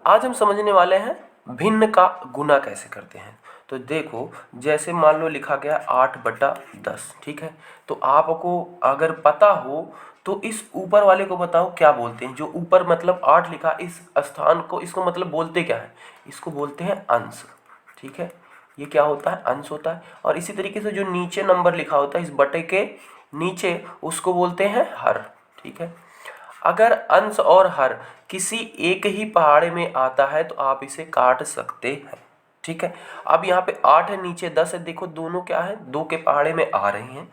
आज हम समझने वाले हैं भिन्न का गुना कैसे करते हैं। तो देखो, जैसे मान लो लिखा गया 8/10, ठीक है। तो आपको अगर पता हो तो इस ऊपर वाले को बताओ क्या बोलते हैं। जो ऊपर मतलब 8 लिखा, इस स्थान को, इसको मतलब बोलते क्या है, इसको बोलते हैं अंश, ठीक है। ये क्या होता है, अंश होता है। और इसी तरीके से जो नीचे नंबर लिखा होता है इस बटे के नीचे, उसको बोलते हैं हर, ठीक है। अगर अंश और हर किसी एक ही पहाड़े में आता है तो आप इसे काट सकते हैं, ठीक है। अब यहाँ पे 8 है, नीचे 10 है, देखो दोनों क्या है, 2 के पहाड़े में आ रहे हैं।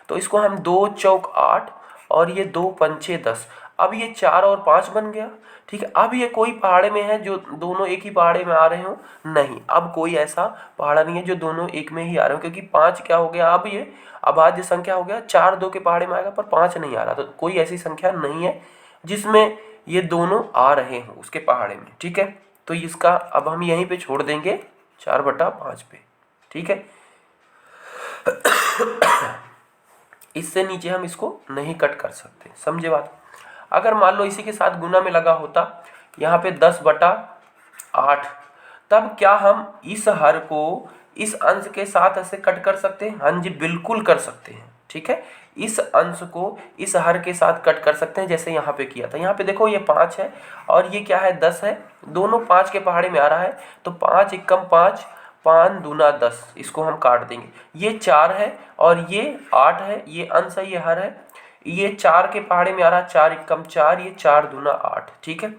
तो इसको हम 2 चौक 8 और ये 2 पंचे 10। अब ये 4 और 5 बन गया, ठीक है। अब ये कोई पहाड़े में है जो दोनों एक ही पहाड़े में आ रहे हो, नहीं। अब कोई ऐसा पहाड़ा नहीं है जो दोनों एक में ही आ रहे हो, क्योंकि 5 क्या हो गया, अब ये अभाज्य संख्या हो गया। 4 2 के पहाड़े में आएगा पर 5 नहीं आ रहा, तो कोई ऐसी संख्या नहीं है जिसमें ये दोनों आ रहे हों उसके पहाड़े में, ठीक है। तो इसका अब हम यहीं पे छोड़ देंगे 4/5 पे, ठीक है। इससे नीचे हम इसको नहीं कट कर सकते, समझे बात। अगर मान लो इसी के साथ गुना में लगा होता यहाँ पे 10/8, तब क्या हम इस हर को इस अंश के साथ ऐसे कट कर सकते हैं? हाँ जी, बिल्कुल कर सकते हैं, ठीक है। इस अंश को इस हर के साथ कट कर सकते हैं, जैसे यहाँ पे किया था। यहाँ पे देखो ये 5 है और ये क्या है, 10 है, दोनों 5 के पहाड़े में आ रहा है। तो 5 एकम 5, 5 दूना 10, इसको हम काट देंगे। ये 4 है और ये 8 है, ये अंश है, ये हर है। ये 4 के पहाड़े में आ रहा है, 4 एकम 4, ये 4 दूना 8, ठीक है,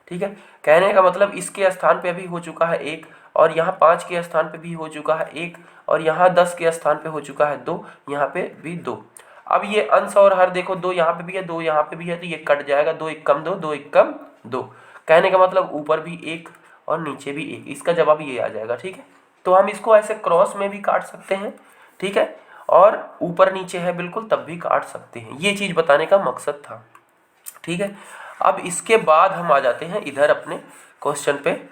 ठीक है। कहने का मतलब इसके स्थान पे अभी हो चुका है 1, और यहाँ 5 के स्थान पे भी हो चुका है 1, और यहाँ 10 के स्थान पे हो चुका है 2, यहाँ पे भी 2। अब ये अंश और हर देखो, 2 यहाँ पे भी है, 2 यहाँ पे भी है, तो ये कट जाएगा। 2 एकम 2, 2 एकम 2। कहने का मतलब ऊपर भी 1 और नीचे भी 1, इसका जवाब ये आ जाएगा, ठीक है। तो हम इसको ऐसे क्रॉस में भी काट सकते हैं, ठीक है, और ऊपर नीचे है बिल्कुल तब भी काट सकते हैं। ये चीज़ बताने का मकसद था, ठीक है। अब इसके बाद हम आ जाते हैं इधर अपने क्वेश्चन पे,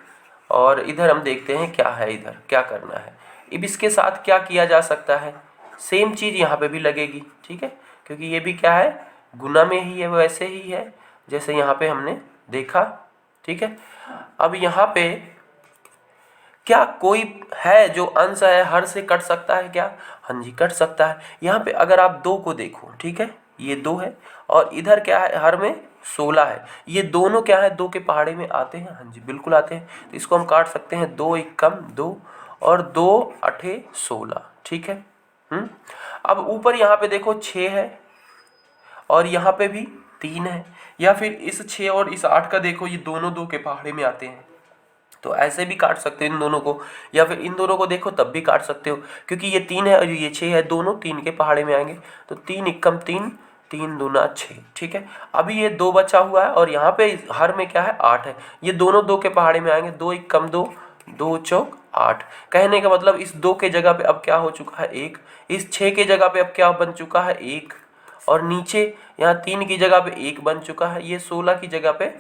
और इधर हम देखते हैं क्या है, इधर क्या करना है। अब इसके साथ क्या किया जा सकता है, सेम चीज़ यहाँ पे भी लगेगी, ठीक है, क्योंकि ये भी क्या है, गुना में ही है, वैसे ही है जैसे यहाँ पे हमने देखा, ठीक है। अब यहाँ पे क्या कोई है जो अंश है हर से कट सकता है क्या? हाँ जी, कट सकता है। यहाँ पे अगर आप 2 को देखो, ठीक है, ये 2 है और इधर क्या है, हर में 16 है। ये दोनों क्या है, 2 के पहाड़े में आते हैं, हाँ जी बिल्कुल आते हैं। तो इसको हम काट सकते हैं, 2 एकम 2 और 2 अठे 16, ठीक है। अब ऊपर यहाँ पे देखो 6 है और यहाँ पे भी 3 है, या फिर इस 6 और इस 8 का देखो, ये दोनों 2 के पहाड़े में आते हैं, तो ऐसे भी काट सकते हो इन दोनों को, या फिर इन दोनों को देखो तब भी काट सकते हो, क्योंकि ये 3 है और ये 6 है, दोनों 3 के पहाड़े में आएंगे। तो 3 एकम 3, 3 दूना 6, ठीक है। अभी ये 2 बचा हुआ है और यहाँ पे हर में क्या है, 8 है, ये दोनों 2 के पहाड़े में आएंगे। 2 एकम 2, 2 चौक 8। कहने का मतलब इस 2 के जगह पे अब क्या हो चुका है, 1। इस 6 के जगह पे अब क्या बन चुका है, 1, और नीचे यहाँ 3 की जगह पे 1 बन चुका है, ये 16 की जगह पे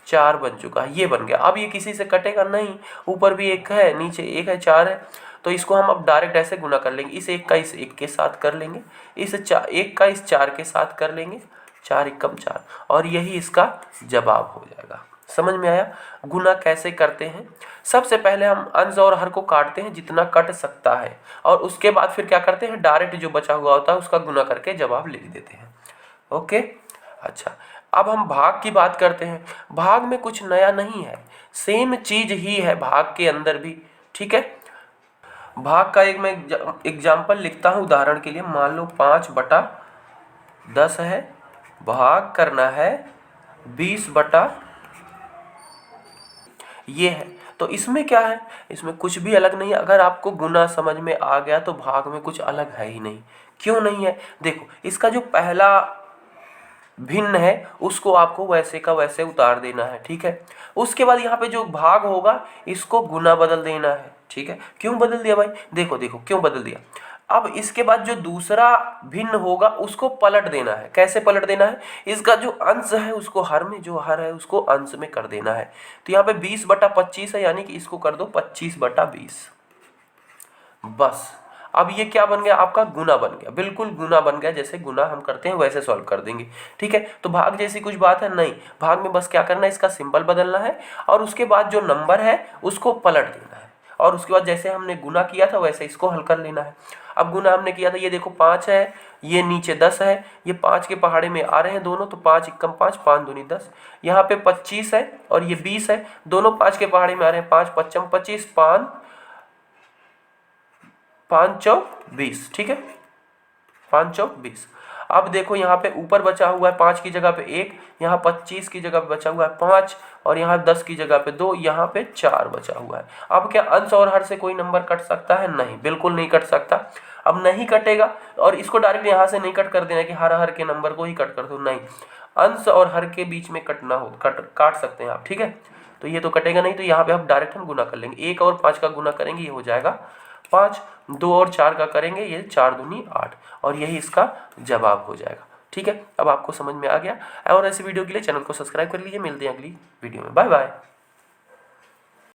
4 बन चुका है, ये बन गया। अब ये किसी से कटेगा नहीं, ऊपर भी 1 है, नीचे 1 है, 4 है। तो इसको हम अब डायरेक्ट ऐसे गुना कर लेंगे, इस 1 का इस 1 के साथ कर लेंगे, इस 1 का इस 4 के साथ कर लेंगे, 4 एकम 4, और यही इसका जवाब हो जाएगा। समझ में आया गुना कैसे करते हैं? सबसे पहले हम अंश और हर को काटते हैं जितना कट सकता है, और उसके बाद फिर क्या करते हैं, डायरेक्ट जो बचा हुआ होता है उसका गुना करके जवाब लिख देते हैं। ओके, अच्छा, अब हम भाग की बात करते हैं। भाग में कुछ नया नहीं है, सेम चीज ही है भाग के अंदर भी, ठीक है। भाग का एक मैं एग्जाम्पल लिखता हूँ उदाहरण के लिए। मान लो 5/10 है, भाग करना है 20 ये है। तो इसमें क्या है, इसमें कुछ भी अलग नहीं है। अगर आपको गुना समझ में आ गया तो भाग में कुछ अलग है ही नहीं। क्यों नहीं है, देखो इसका जो पहला भिन्न है उसको आपको वैसे का वैसे उतार देना है, ठीक है। उसके बाद यहाँ पे जो भाग होगा इसको गुना बदल देना है, ठीक है। क्यों बदल दिया भाई, देखो देखो क्यों बदल दिया। अब इसके बाद जो दूसरा भिन्न होगा उसको पलट देना है। कैसे पलट देना है, इसका जो अंश है उसको हर में, जो हर है उसको अंश में कर देना है। तो यहाँ पे 20/25 है, यानी कि इसको कर दो 25/20, बस। अब ये क्या बन गया, आपका गुना बन गया, बिल्कुल गुना बन गया, जैसे गुना हम करते हैं वैसे सॉल्व कर देंगे। ठीक है, तो भाग जैसी कुछ बात है नहीं, भाग में बस क्या करना है, इसका सिंबल बदलना है और उसके बाद जो नंबर है उसको पलट देना है और उसके बाद जैसे हमने गुना किया था वैसे इसको हल कर लेना है। अब गुना हमने किया था, ये देखो 5 है, ये नीचे 10 है, ये 5 के पहाड़े में आ रहे हैं दोनों, तो 5 एकम 5, 5 दूनी 10, यहाँ पे 25 है और ये 20 है, दोनों 5 के पहाड़े में आ रहे हैं, 5 पच्चम 25, 5 5 चौक 20। ठीक है, 5 चौक 20। अब देखो यहाँ पे ऊपर बचा हुआ है 5 की जगह पे 1, यहाँ 25 की जगह पे बचा हुआ है 5 और यहाँ 10 की जगह पे 2, यहाँ पे 4 बचा हुआ है। अब क्या अंश और हर से कोई नंबर कट सकता है? नहीं, बिल्कुल नहीं कट सकता। अब नहीं कटेगा और इसको डायरेक्ट यहाँ से नहीं कट कर देना कि हर हर के नंबर को ही कट कर दो, नहीं, अंश और हर के बीच में कटना हो काट सकते हैं आप। ठीक है, तो ये तो कटेगा नहीं, तो यहाँ पे अब डायरेक्ट हम गुना कर लेंगे, 1 और 5 का गुना करेंगे, ये हो जाएगा 5, 2 और 4 का करेंगे, ये 4 दूनी 8 और यही इसका जवाब हो जाएगा। ठीक है, अब आपको समझ में आ गया। और ऐसी वीडियो के लिए चैनल को सब्सक्राइब कर लीजिए। मिलते हैं अगली वीडियो में, बाय बाय।